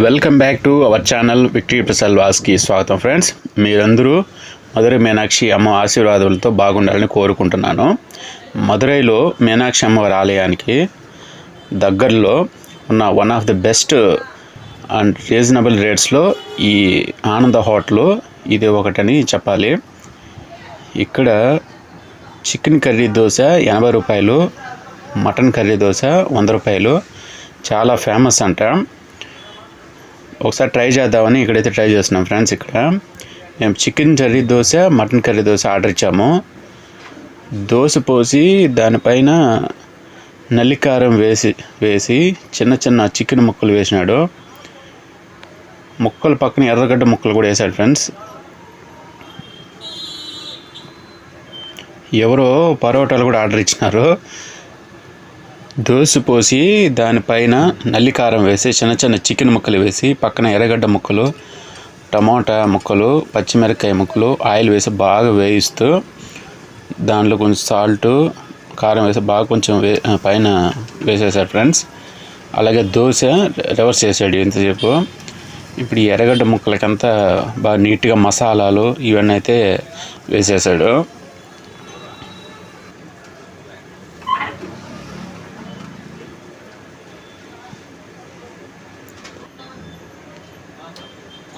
Welcome back to our channel Victory Prasad వాస్కి స్వాగతం friends. మీరందరూ మధురై మీనాక్షి అమ్మ ఆశీర్వాదాలతో బాగుండాలని కోరుకుంటున్నాను. మధురైలో మీనాక్షి అమ్మవారి ఆలయానికి దగ్గరలో ఉన్న one of the best and reasonable రేట్స్లో ఈ ఆనంద హోటల్ ఇది ఒకటని చెప్పాలి. ఇక్కడ చికెన్ కర్రీ దోశ 80 రూపాయలు, మటన్ కర్రీ దోశ 100 రూపాయలు. చాలా ఫేమస్ అంట. ఒకసారి ట్రై చేద్దామని ఇక్కడైతే ట్రై చేస్తున్నాం ఫ్రెండ్స్. ఇక్కడ మేము chicken curry dosa, mutton curry dosa order ఇచ్చాము. దోశ పోసి దానిపైన నల్లికారం వేసి చిన్న చిన్న చికెన్ ముక్కలు వేసినాడు. ముక్కలు పక్కన ఎర్రగడ్డ ముక్కలు కూడా వేసాడు ఫ్రెండ్స్. ఎవరో పరోటాలు కూడా ఆర్డర్ ఇచ్చినారు. దోశ పోసి దానిపైన నల్లికారం వేసి చిన్న చిన్న చికెన్ ముక్కలు వేసి పక్కన ఎర్రగడ్డ ముక్కలు, టమాటా ముక్కలు, పచ్చిమిరపకాయ ముక్కలు ఆయిల్ వేసి బాగా వేయిస్తూ దాంట్లో కొంచెం సాల్ట్, కారం వేసి బాగా కొంచెం పైన వేసేసాడు ఫ్రెండ్స్. అలాగే దోశ రివర్స్ చేసాడు ఇంతసేపు. ఇప్పుడు ఈ ఎర్రగడ్డ ముక్కలకంతా బాగా నీట్గా మసాలాలు ఇవన్నీ అయితే వేసేసాడు.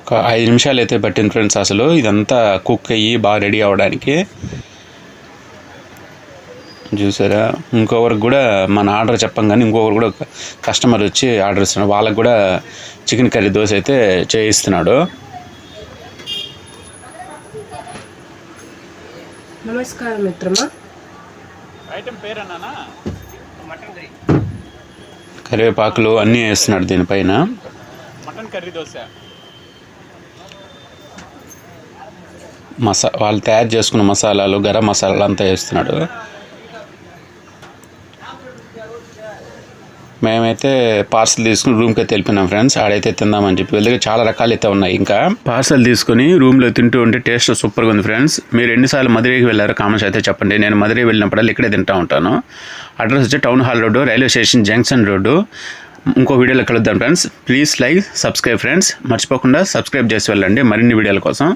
ఒక 5 నిమిషాలు అయితే పట్టింది ఫ్రెండ్స్ అసలు ఇదంతా కుక్ అయ్యి బాగా రెడీ అవ్వడానికి. చూసారా, ఇంకొకరికి కూడా మన ఆర్డర్ చెప్పంగానే ఇంకొకరు కూడా కస్టమర్ వచ్చి ఆర్డర్ ఇస్తున్నాడు. వాళ్ళకు కూడా చికెన్ కర్రీ దోశ అయితే చేయిస్తున్నాడు. నమస్కారం మిత్రమా. ఐటమ్ పేరేనా? మటన్ కర్రీ, కరివేపాకులు అన్నీ వేస్తున్నాడు దీనిపైన. మటన్ కర్రీ దోశ వాళ్ళు తయారు చేసుకున్న మసాలాలు, గరం మసాలాలు అంతా వేస్తున్నాడు. మేమైతే పార్సల్ తీసుకుని రూమ్కి అయితే వెళ్ళిపోయినాం ఫ్రెండ్స్. ఆడైతే తిందామని చెప్పి వెళ్ళి చాలా రకాలు అయితే ఉన్నాయి. ఇంకా పార్సల్ తీసుకుని రూమ్లో తింటూ ఉంటే టేస్ట్ సూపర్గా ఉంది ఫ్రెండ్స్. మీరు ఎన్నిసార్లు మధురైకి వెళ్ళారో కామెంట్స్ అయితే చెప్పండి. నేను మధురై వెళ్ళినప్పుడల్లా ఇక్కడే తింటూ ఉంటాను. అడ్రస్ వచ్చి town hall road, railway station junction road. ఇంకో వీడియోలో కలుద్దాం friends. Please like, subscribe friends. మర్చిపోకుండా సబ్స్క్రైబ్ చేసి వెళ్ళండి మరిన్ని వీడియోల కోసం.